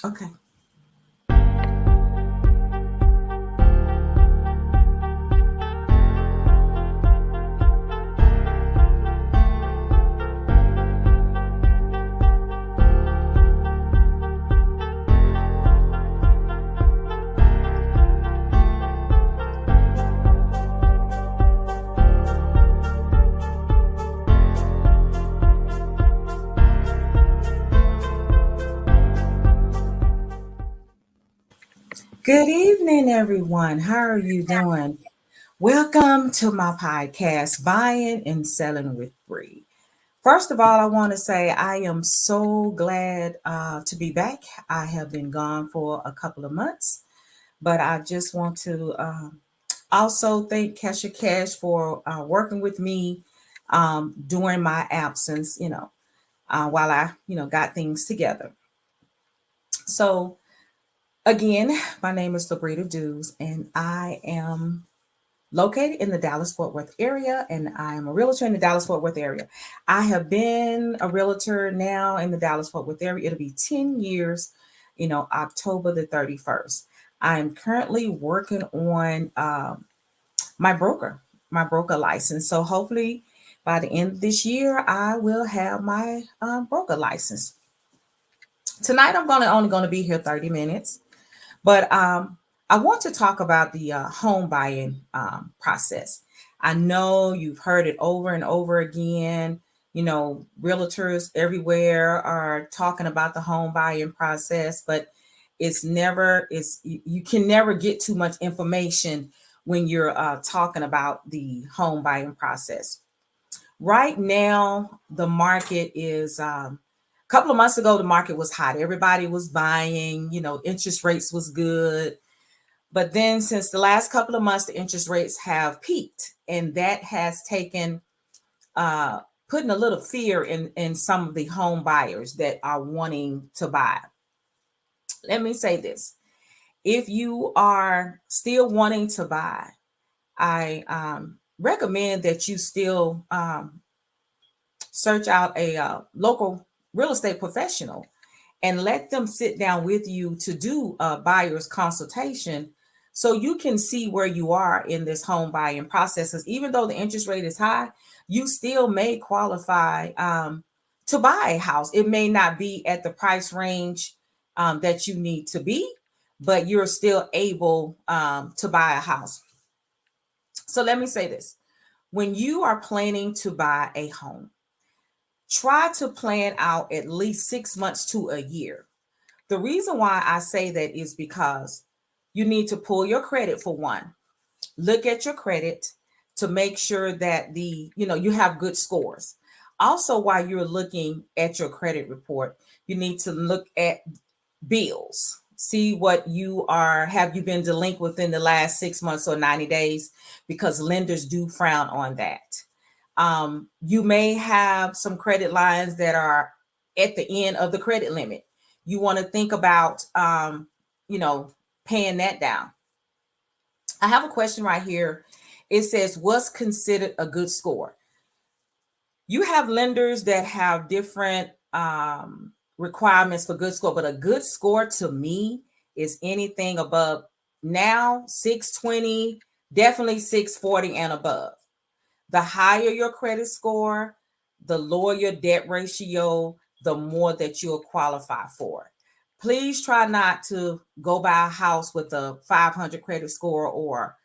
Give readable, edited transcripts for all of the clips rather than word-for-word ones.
Okay. Good evening, everyone. How are you doing? Welcome to my podcast, Buying and Selling with Bree. First of all, I want to say I am so glad to be back. I have been gone for a couple of months, but I just want to also thank Kesha Cash for working with me during my absence, while I, got things together. So, again, my name is Labrita Dews, and I am located in the Dallas Fort Worth area, and I am a realtor in the Dallas Fort Worth area. I have been a realtor now in the Dallas Fort Worth area. It'll be 10 years, October the 31st. I'm currently working on my broker, my broker license. So hopefully by the end of this year, I will have my broker license. Tonight, I'm only going to be here 30 minutes. But I want to talk about the home buying process. I know you've heard it over and over again. Realtors everywhere are talking about the home buying process, but you can never get too much information when you're talking about the home buying process. Right now, the market is a couple of months ago, the market was hot. Everybody was buying, interest rates was good. But then since the last couple of months, the interest rates have peaked, and that has taken uh putting a little fear in some of the home buyers that are wanting to buy. Let me say this. If you are still wanting to buy, I recommend that you still search out a local real estate professional and let them sit down with you to do a buyer's consultation so you can see where you are in this home buying process. Because even though the interest rate is high, you still may qualify to buy a house. It may not be at the price range that you need to be, but you're still able to buy a house. So let me say this. When you are planning to buy a home, try to plan out at least 6 months to a year. The reason why I say that is because you need to pull your credit for one. Look at your credit to make sure that you have good scores. Also, while you're looking at your credit report, you need to look at bills. See what have you been delinquent within the last 6 months or 90 days, because lenders do frown on that. You may have some credit lines that are at the end of the credit limit. You want to think about, paying that down. I have a question right here. It says, what's considered a good score? You have lenders that have different requirements for good score, but a good score to me is anything above now 620, definitely 640 and above. The higher your credit score, the lower your debt ratio, the more that you'll qualify for. Please try not to go buy a house with a 500 credit score or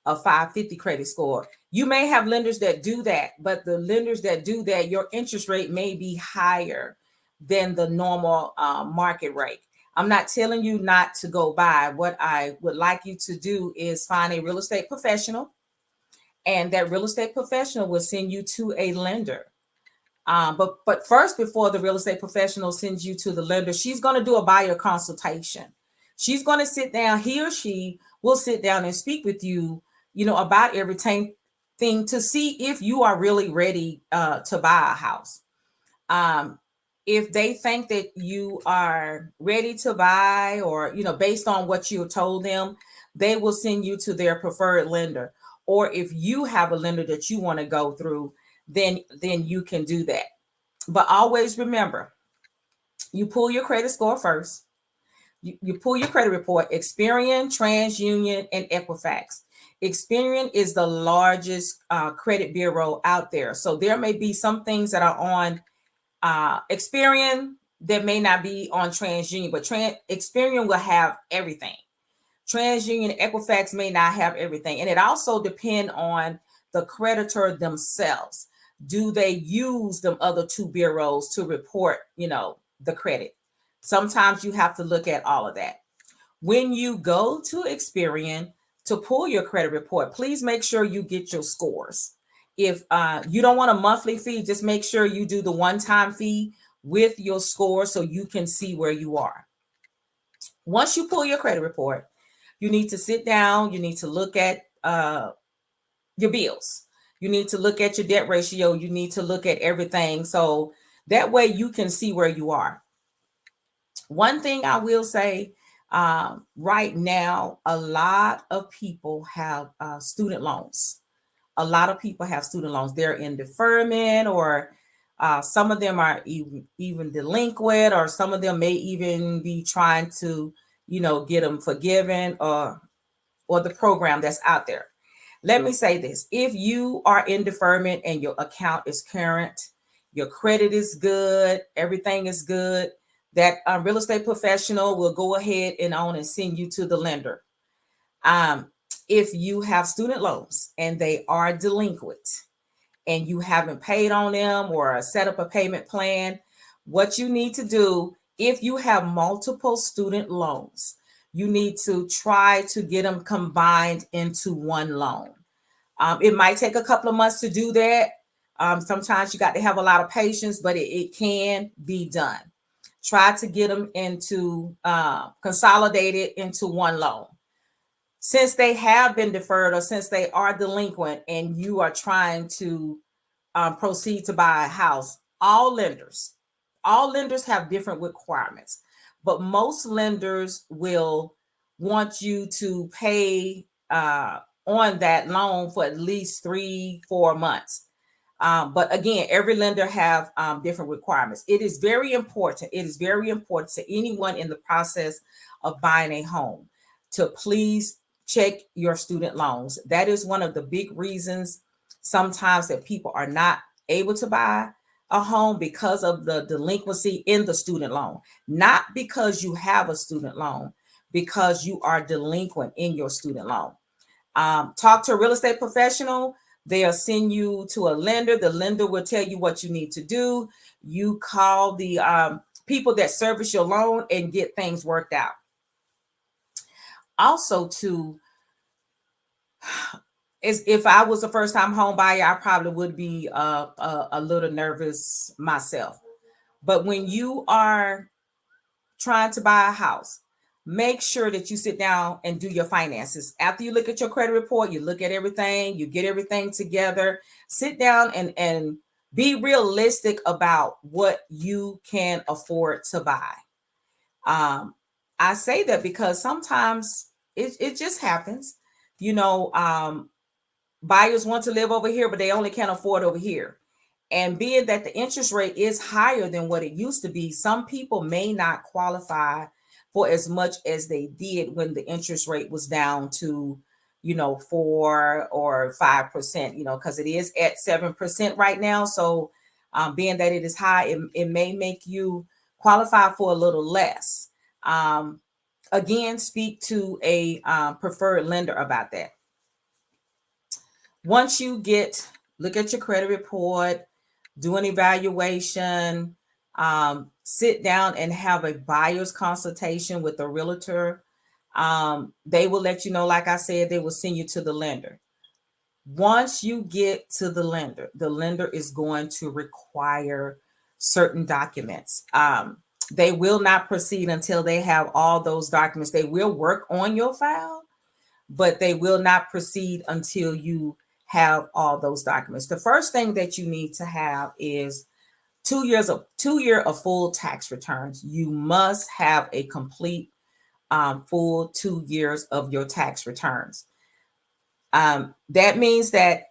a 550 credit score. You may have lenders that do that, but the lenders that do that, your interest rate may be higher than the normal market rate. I'm not telling you not to go buy. What I would like you to do is find a real estate professional, and that real estate professional will send you to a lender. But first, before the real estate professional sends you to the lender, she's going to do a buyer consultation. She's going to sit down. He or she will sit down and speak with you, about everything to see if you are really ready to buy a house. If they think that you are ready to buy, or based on what you told them, they will send you to their preferred lender. Or if you have a lender that you want to go through, then you can do that. But always remember, you pull your credit score first. You pull your credit report, Experian, TransUnion, and Equifax. Experian is the largest credit bureau out there. So there may be some things that are on Experian that may not be on TransUnion, but Experian will have everything. TransUnion and Equifax may not have everything. And it also depends on the creditor themselves. Do they use them other two bureaus to report, the credit? Sometimes you have to look at all of that. When you go to Experian to pull your credit report, please make sure you get your scores. If you don't want a monthly fee, just make sure you do the one-time fee with your score so you can see where you are. Once you pull your credit report, you need to sit down. You need to look at your bills. You need to look at your debt ratio. You need to look at everything. So that way you can see where you are. One thing I will say, right now, a lot of people have student loans. A lot of people have student loans. They're in deferment, or some of them are even delinquent, or some of them may even be trying to, get them forgiven, or the program that's out there. Let me say this. If you are in deferment and your account is current, your credit is good, everything is good, that real estate professional will go ahead and send you to the lender. If you have student loans and they are delinquent and you haven't paid on them or set up a payment plan, what you need to do, if you have multiple student loans, you need to try to get them combined into one loan. It might take a couple of months to do that. Sometimes you got to have a lot of patience, but it can be done. Try to get them into consolidated into one loan. Since they have been deferred or since they are delinquent and you are trying to proceed to buy a house, all lenders have different requirements, but most lenders will want you to pay on that loan for at least 3-4 months. But again, every lender have different requirements. It is very important. It is very important to anyone in the process of buying a home to please check your student loans. That is one of the big reasons sometimes that people are not able to buy a home, because of the delinquency in the student loan. Not because you have a student loan, because you are delinquent in your student loan. Talk to a real estate professional. They'll send you to a lender. The lender will tell you what you need to do. You call the people that service your loan and get things worked out. Also, if I was a first-time home buyer, I probably would be a little nervous myself. But when you are trying to buy a house, make sure that you sit down and do your finances. After you look at your credit report, you look at everything, you get everything together, sit down and be realistic about what you can afford to buy. I say that because sometimes it just happens. Buyers want to live over here, but they only can't afford over here. And being that the interest rate is higher than what it used to be, some people may not qualify for as much as they did when the interest rate was down to, 4 or 5%, because it is at 7% right now. So being that it is high, it may make you qualify for a little less. Again, speak to a preferred lender about that. Once you look at your credit report, do an evaluation, sit down and have a buyer's consultation with a realtor. They will let you know, like I said, they will send you to the lender. Once you get to the lender is going to require certain documents. They will not proceed until they have all those documents. They will work on your file, but they will not proceed until you have all those documents. The first thing that you need to have is 2 years of full tax returns. You must have a complete full 2 years of your tax returns. That means that,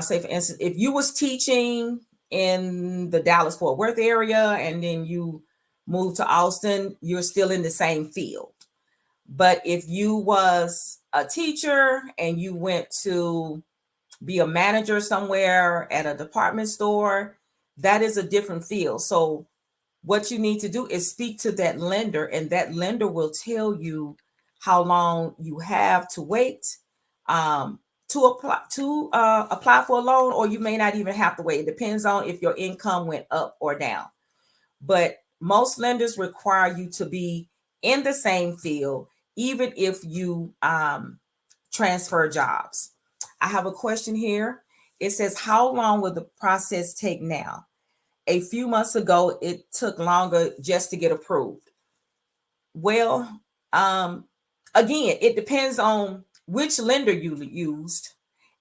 say for instance, if you was teaching in the Dallas-Fort Worth area and then you move to Austin, you're still in the same field. But if you was a teacher and you went to be a manager somewhere at a department store, that is a different field. So what you need to do is speak to that lender, and that lender will tell you how long you have to wait um, to apply for a loan, or you may not even have to wait. It depends on if your income went up or down. But most lenders require you to be in the same field, even if you transfer jobs. I have a question here. It says, how long will the process take now? A few months ago, it took longer just to get approved. Well, again, it depends on which lender you used.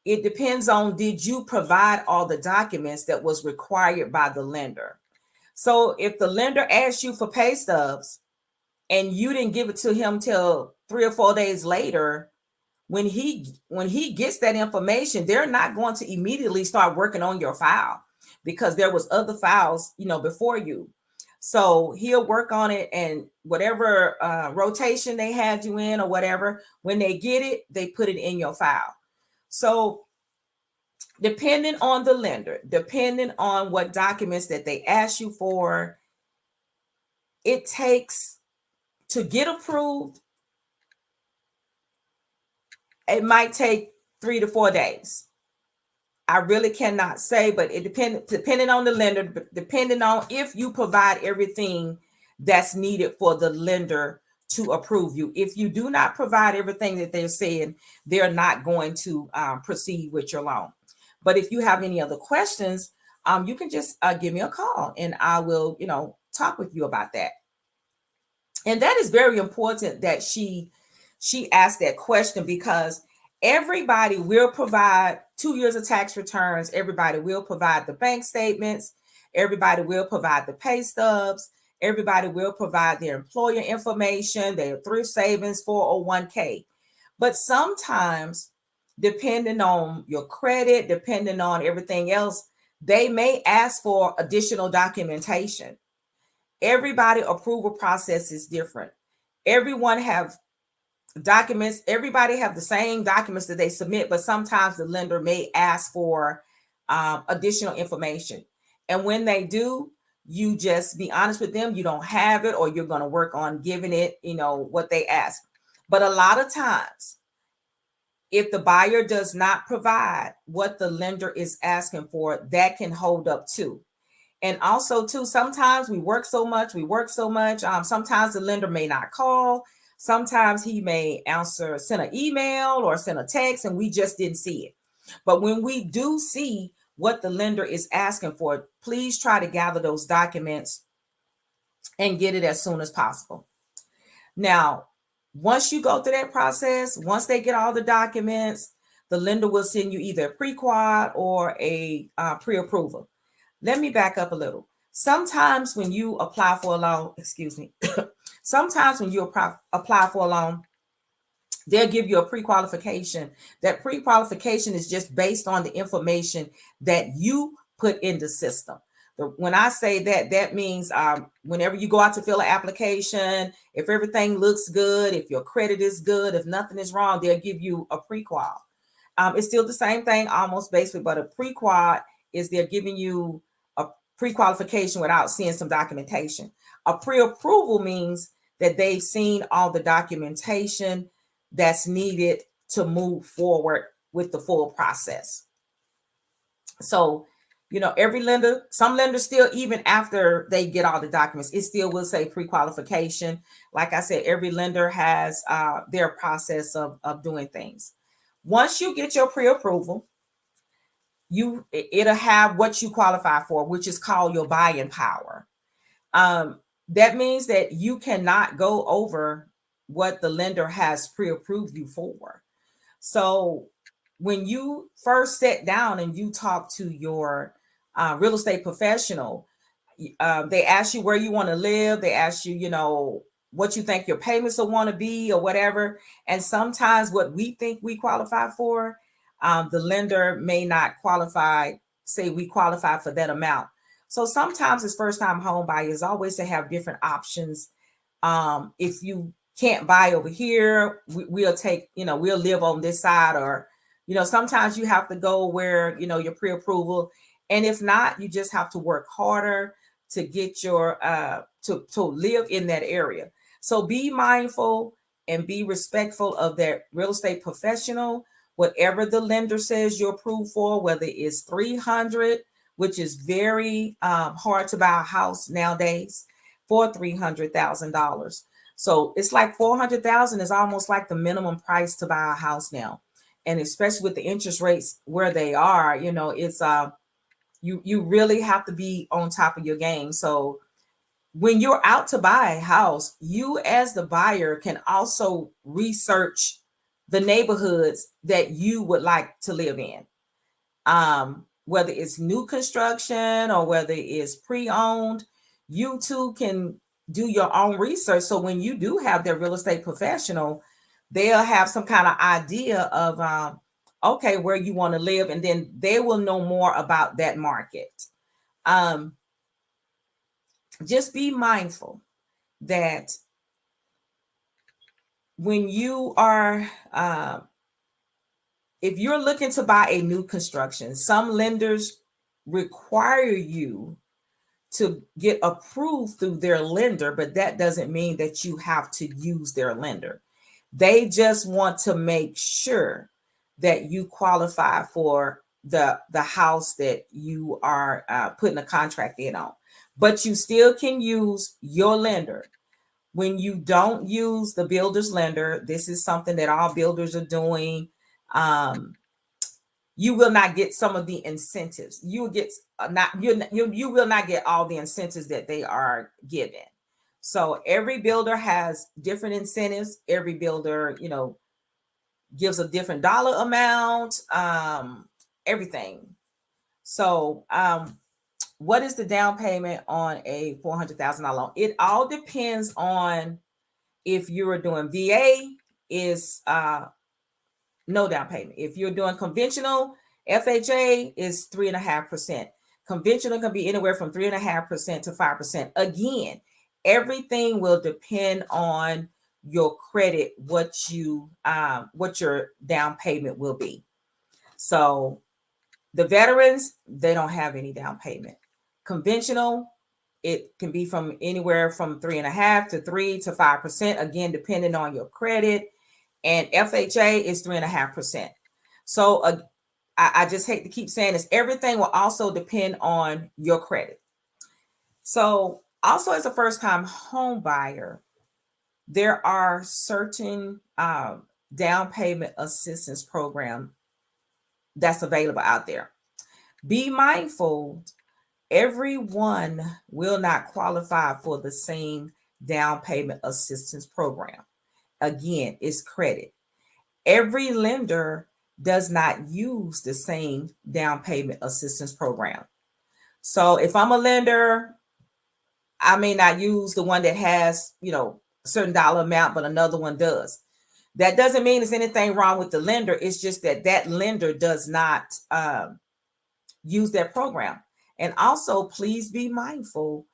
It depends on, did you provide all the documents that was required by the lender? So if the lender asked you for pay stubs and you didn't give it to him till 3 or 4 days later, when he gets that information, they're not going to immediately start working on your file, because there was other files, before you. So he'll work on it, and whatever rotation they had you in or whatever, when they get it, they put it in your file. So depending on the lender, depending on what documents that they ask you for, it takes to get approved. It might take 3 to 4 days. I really cannot say, but it depending on the lender, depending on if you provide everything that's needed for the lender to approve you. If you do not provide everything that they're saying, they're not going to proceed with your loan. But if you have any other questions, you can just give me a call, and I will, talk with you about that. And that is very important that she asked that question, because everybody will provide 2 years of tax returns. Everybody will provide the bank statements. Everybody will provide the pay stubs. Everybody will provide their employer information, their thrift savings, 401k. But sometimes, depending on your credit, depending on everything else, they may ask for additional documentation. Everybody approval process is different. Everyone have documents. Everybody have the same documents that they submit, but sometimes the lender may ask for additional information. And when they do, you just be honest with them. You don't have it, or you're going to work on giving it, what they ask. But a lot of times, if the buyer does not provide what the lender is asking for, that can hold up too. And also too, sometimes we work so much. Sometimes the lender may not call. Sometimes he may send an email or send a text, and we just didn't see it. But when we do see what the lender is asking for, please try to gather those documents and get it as soon as possible. Now, once you go through that process, once they get all the documents, the lender will send you either a pre-qual or a pre-approval. Let me back up a little. Sometimes when you apply for a loan, sometimes when you apply for a loan, they'll give you a pre-qualification. That pre-qualification is just based on the information that you put in the system. When I say that, that means whenever you go out to fill an application, if everything looks good, if your credit is good, if nothing is wrong, they'll give you a pre-qual. It's still the same thing, almost basically, but a pre-qual is they're giving you a pre-qualification without seeing some documentation. A pre-approval means that they've seen all the documentation that's needed to move forward with the full process. So, every lender, some lenders still, even after they get all the documents, it still will say pre-qualification. Like I said, every lender has their process of doing things. Once you get your pre-approval, it'll have what you qualify for, which is called your buying power. That means that you cannot go over what the lender has pre-approved you for. So when you first sit down and you talk to your real estate professional, they ask you where you want to live. They ask you, what you think your payments will want to be or whatever. And sometimes what we think we qualify for, the lender may not qualify, say we qualify for that amount. So sometimes as first time home buyers always to have different options. If you can't buy over here, we'll take, we'll live on this side, or, sometimes you have to go where, your pre-approval. And if not, you just have to work harder to get your, to live in that area. So be mindful and be respectful of that real estate professional. Whatever the lender says you're approved for, whether it's 300, which is very hard to buy a house nowadays, for $300,000. So it's like 400,000 is almost like the minimum price to buy a house now. And especially with the interest rates where they are, it's you really have to be on top of your game. So when you're out to buy a house, you as the buyer can also research the neighborhoods that you would like to live in. Whether it's new construction or whether it's pre-owned, you too can do your own research. So when you do have their real estate professional, they'll have some kind of idea of okay, where you want to live, and then they will know more about that market. Just be mindful that when you are if you're looking to buy a new construction, some lenders require you to get approved through their lender, but that doesn't mean that you have to use their lender. They just want to make sure that you qualify for the house that you are putting a contract in on. But you still can use your lender. When you don't use the builder's lender, this is something that all builders are doing. You will not get some of the incentives. You will get you will not get all the incentives that they are given. So every builder has different incentives. Every builder, gives a different dollar amount, everything. So what is the down payment on a $400,000 loan? It all depends on if you're doing VA is no down payment. If you're doing conventional, FHA is 3.5%. Conventional can be anywhere from 3.5% to 5%. Again, everything will depend on your credit, what your down payment will be. So the veterans, they don't have any down payment. Conventional, it can be from anywhere from 3.5% to 3 to 5%, again, depending on your credit. And FHA is 3.5%. So I just hate to keep saying this. Everything will also depend on your credit. So also as a first-time home buyer, there are certain down payment assistance program that's available out there. Be mindful, everyone will not qualify for the same down payment assistance program. Again, it's credit. Every lender does not use the same down payment assistance program. So if I'm a lender, I may not use the one that has, a certain dollar amount, but another one does. That doesn't mean there's anything wrong with the lender. It's just that lender does not use that program. And also, please be mindful.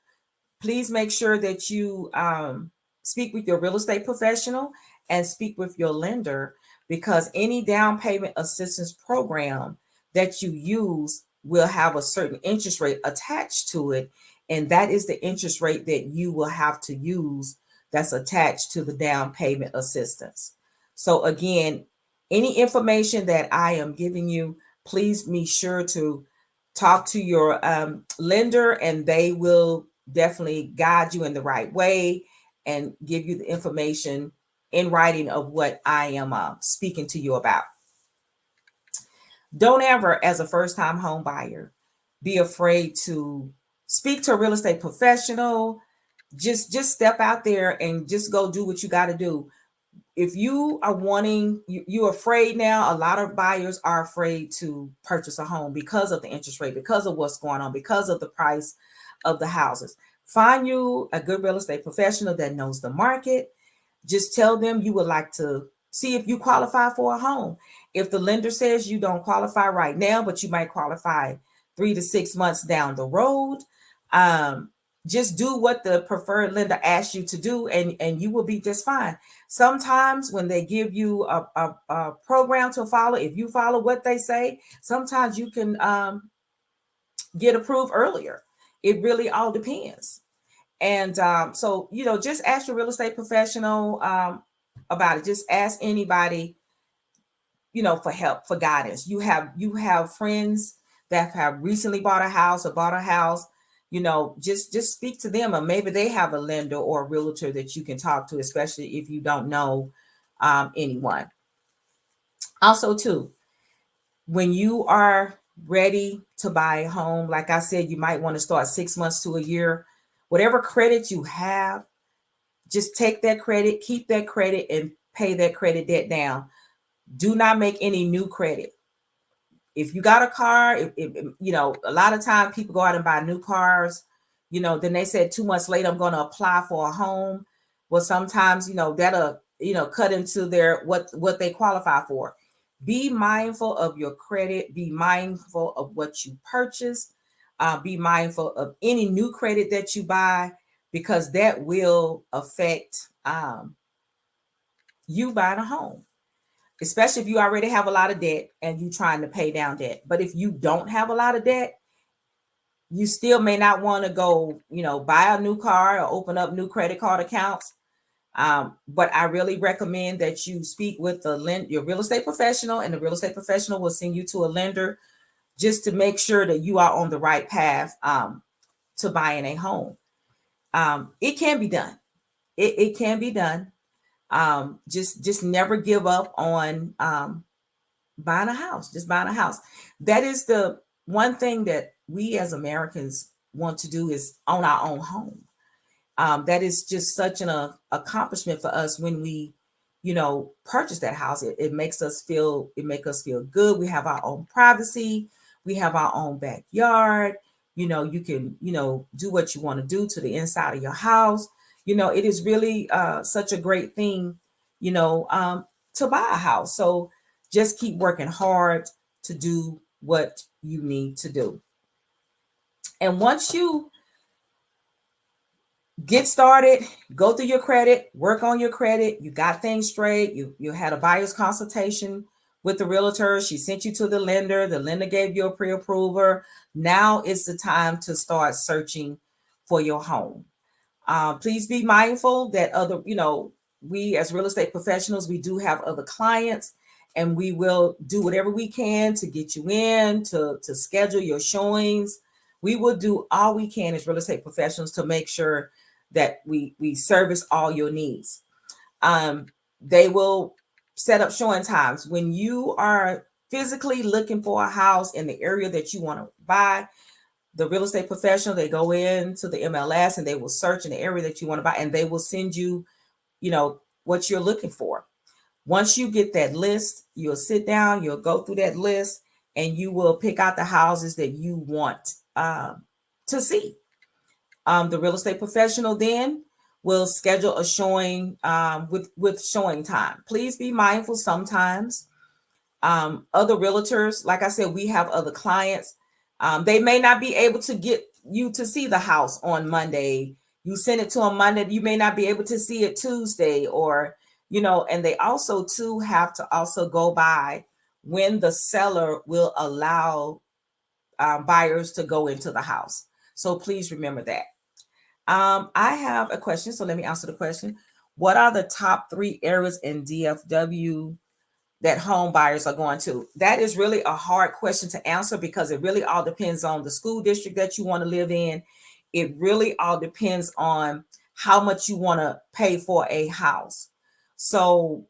Please make sure that you speak with your real estate professional and speak with your lender, because any down payment assistance program that you use will have a certain interest rate attached to it. And that is the interest rate that you will have to use that's attached to the down payment assistance. So again, any information that I am giving you, please be sure to talk to your lender, and they will definitely guide you in the right way and give you the information in writing of what I am speaking to you about. Don't ever, as a first-time home buyer, be afraid to speak to a real estate professional. Just step out there and just go do what you got to do. If you are wanting, you're afraid now, a lot of buyers are afraid to purchase a home because of the interest rate, because of what's going on, because of the price of the houses. Find you a good real estate professional that knows the market. Just tell them you would like to see if you qualify for a home. If the lender says you don't qualify right now, but you might qualify 3 to 6 months down the road, Um, just do what the preferred lender asks you to do, and you will be just fine. Sometimes when they give you a program to follow, if you follow what they say, sometimes you can get approved earlier. It really all depends. And so, just ask your real estate professional about it. Just ask anybody, for help, for guidance. You have friends that have recently bought a house or bought a house. Just speak to them, or maybe they have a lender or a realtor that you can talk to, especially if you don't know anyone. Also, too, when you are ready to buy a home, like I said, you might want to start 6 months to a year. Whatever credit you have, just take that credit, keep that credit, and pay that credit debt down. Do not make any new credit. If you got a car, a lot of times people go out and buy new cars, then they said 2 months later, I'm going to apply for a home. Well, sometimes, that'll, cut into their, what they qualify for. Be mindful of your credit. Be mindful of what you purchase. Be mindful of any new credit that you buy, because that will affect you buying a home, especially if you already have a lot of debt and you trying to pay down debt. But if you don't have a lot of debt, you still may not want to go, buy a new car or open up new credit card accounts. But I really recommend that you speak with your real estate professional, and the real estate professional will send you to a lender just to make sure that you are on the right path to buying a home. It can be done. It can be done. Just never give up on buying a house. Just buying a house. That is the one thing that we as Americans want to do, is own our own home. That is just such an accomplishment for us when we, purchase that house. It makes us feel. It makes us feel good. We have our own privacy. We have our own backyard. You can, do what you want to do to the inside of your house. It is really such a great thing, to buy a house. So just keep working hard to do what you need to do. And once you get started, go through your credit, work on your credit, you got things straight, you had a buyer's consultation with the realtor, she sent you to the lender gave you a pre-approval. Now is the time to start searching for your home. Please be mindful that we as real estate professionals, we do have other clients, and we will do whatever we can to get you in, to schedule your showings. We will do all we can as real estate professionals to make sure that we service all your needs. They will set up showing times when you are physically looking for a house in the area that you want to buy. The real estate professional, they go into the MLS and they will search in the area that you want to buy, and they will send you, what you're looking for. Once you get that list, you'll sit down, you'll go through that list, and you will pick out the houses that you want to see. The real estate professional then will schedule a showing with showing time. Please be mindful. Sometimes other realtors, like I said, we have other clients. They may not be able to get you to see the house on Monday. You send it to them Monday, you may not be able to see it Tuesday, or and they also too have to also go by when the seller will allow buyers to go into the house. So please remember that. I have a question, so let me answer the question. What are the top 3 areas in DFW that home buyers are going to? That is really a hard question to answer, because it really all depends on the school district that you want to live in. It really all depends on how much you want to pay for a house. So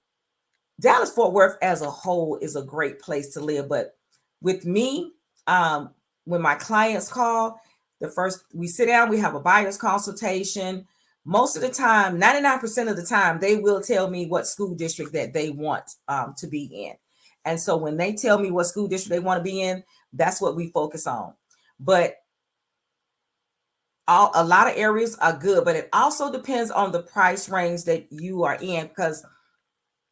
Dallas Fort Worth as a whole is a great place to live. But with me, when my clients call, we sit down, we have a buyer's consultation. Most of the time, 99% of the time, they will tell me what school district that they want to be in. And so when they tell me what school district they want to be in, that's what we focus on. But a lot of areas are good, but it also depends on the price range that you are in, because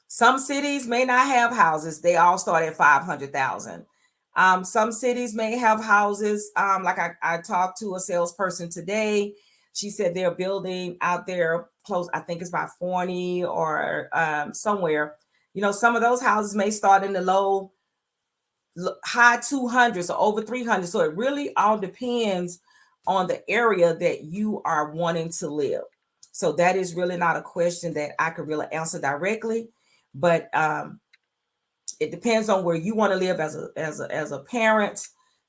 some cities may not have houses. They all start at 500,000. Some cities may have houses. Like I talked to a salesperson today. She said they're building out there close, I think it's by 40 or somewhere. Some of those houses may start in the high 200s or over 300. So it really all depends on the area that you are wanting to live. So that is really not a question that I could really answer directly, but it depends on where you want to live as a parent,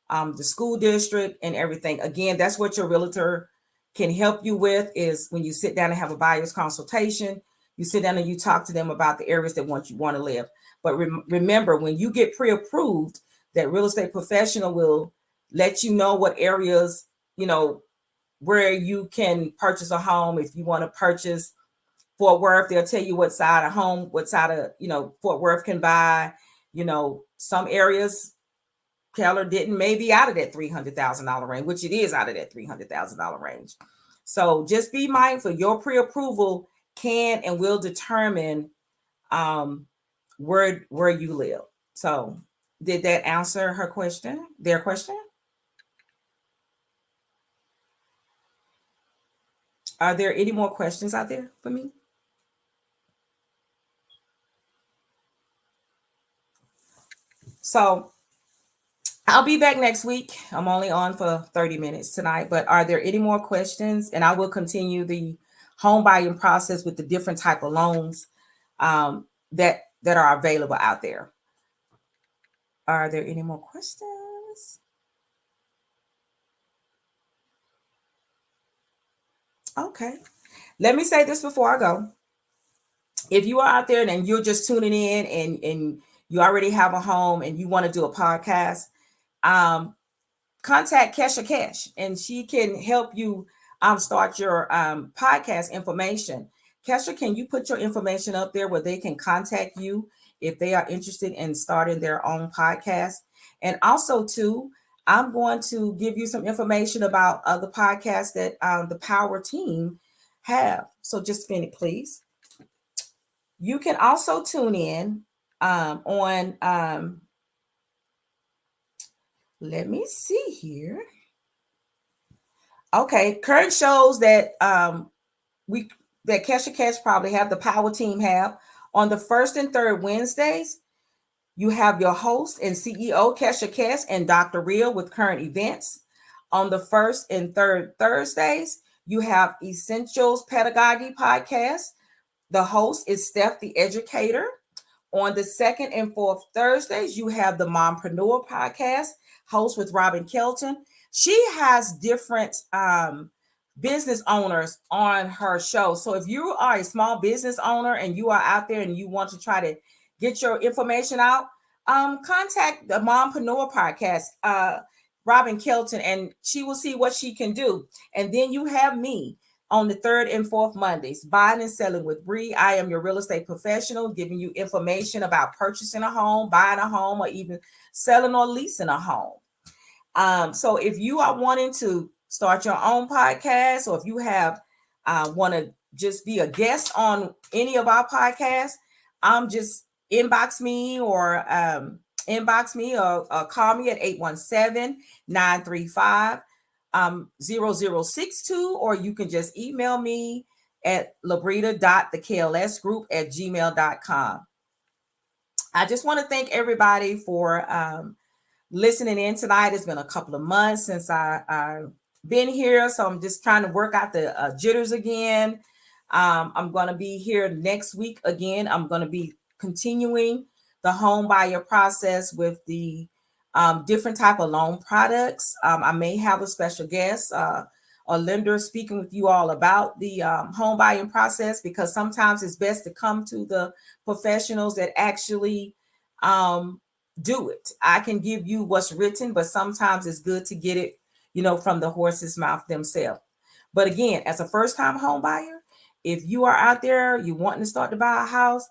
the school district, and everything. Again, that's what your realtor can help you with, is when you sit down and have a buyer's consultation. You sit down and you talk to them about the areas that you want to live. But remember, when you get pre-approved, that real estate professional will let you know what areas, where you can purchase a home. If you want to purchase Fort Worth, they'll tell you what side of Fort Worth can buy. Some areas Keller didn't maybe out of that $300,000 range, which it is out of that $300,000 range. So just be mindful. Your pre-approval can and will determine where you live. So did that answer their question? Are there any more questions out there for me? So I'll be back next week. I'm only on for 30 minutes tonight, but are there any more questions? And I will continue the home buying process with the different type of loans that are available out there. Are there any more questions? Okay. Let me say this before I go. If you are out there and you're just tuning in and you already have a home and you want to do a podcast, contact Kesha Cash and she can help you start your podcast information. Kesha, can you put your information up there where they can contact you if they are interested in starting their own podcast? And also, too, I'm going to give you some information about the podcast that the Power team have. So just finish, please. You can also tune in on, let me see here. Okay, current shows that that Kesha Cash probably have, the Power team have, on the first and third Wednesdays. You have your host and CEO Kesha Cash and Dr. Real with current events. On the first and third Thursdays, you have Essentials Pedagogy Podcast. The host is Steph the Educator. On the second and fourth Thursdays, you have the Mompreneur Podcast, host with Robin Kelton. She has different business owners on her show. So if you are a small business owner and you are out there and you want to try to get your information out, contact the Mompreneur Podcast, Robin Kelton, and she will see what she can do. And then you have me on the third and fourth Mondays, Buying and Selling with Bree. I am your real estate professional, giving you information about purchasing a home, buying a home, or even selling or leasing a home. So if you are wanting to start your own podcast, or if you have want to just be a guest on any of our podcasts, just inbox me or call me at 817-935 0062, or you can just email me at labrita.theklsgroup@gmail.com. I just want to thank everybody for listening in tonight. It's been a couple of months since I've been here, so I'm just trying to work out the jitters again. I'm going to be here next week again. I'm going to be continuing the home buyer process with the different type of loan products. I may have a special guest, a lender, speaking with you all about the home buying process, because sometimes it's best to come to the professionals that actually do it. I can give you what's written, but sometimes it's good to get it, from the horse's mouth themselves. But again, as a first-time home buyer, if you are out there, you wanting to start to buy a house,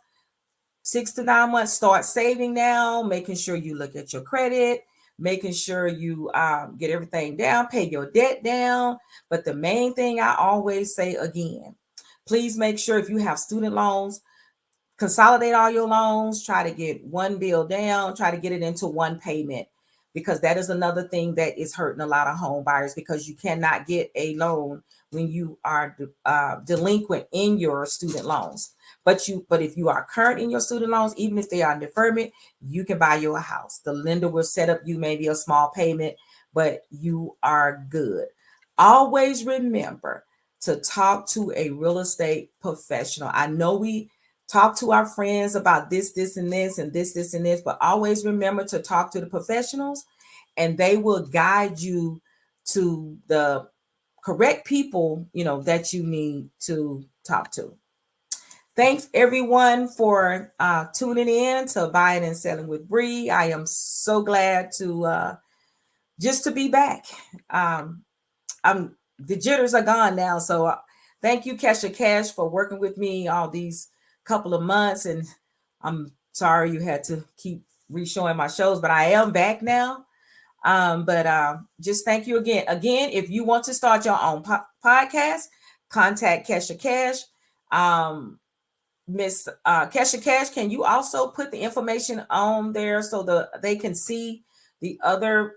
6 to 9 months, start saving now, making sure you look at your credit, making sure you get everything down, pay your debt down. But the main thing I always say again, please make sure if you have student loans, consolidate all your loans, try to get one bill down, try to get it into one payment. because that is another thing that is hurting a lot of home buyers, because you cannot get a loan when you are delinquent in your student loans. But if you are current in your student loans, even if they are in deferment, you can buy you a house. The lender will set up you maybe a small payment, but you are good. Always remember to talk to a real estate professional. I know we talk to our friends about this, and this, and this, and this, but always remember to talk to the professionals, and they will guide you to the correct people, that you need to talk to. Thanks everyone for tuning in to Buying and Selling with Bree. I am so glad to just to be back. The jitters are gone now. So thank you, Kesha Cash, for working with me all these couple of months. And I'm sorry you had to keep re-showing my shows, but I am back now. But just thank you again. Again, if you want to start your own podcast, contact Kesha Cash. Miss Kesha Cash, can you also put the information on there so they can see the other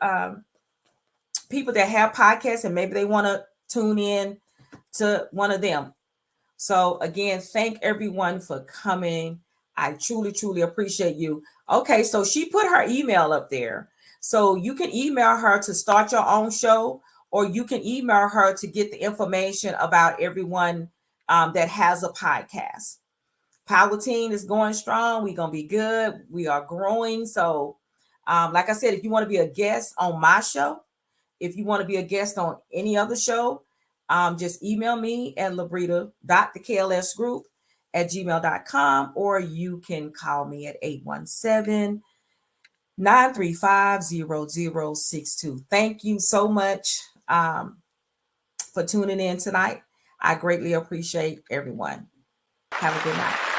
people that have podcasts and maybe they want to tune in to one of them? So again, thank everyone for coming. I truly, truly appreciate you. Okay, so she put her email up there. So you can email her to start your own show, or you can email her to get the information about everyone that has a podcast. Power Team is going strong. We're going to be good. We are growing. So like I said, if you want to be a guest on my show, if you want to be a guest on any other show, just email me at labrita.theklsgroup@gmail.com, or you can call me at 817-935-0062. Thank you so much for tuning in tonight. I greatly appreciate everyone. Have a good night.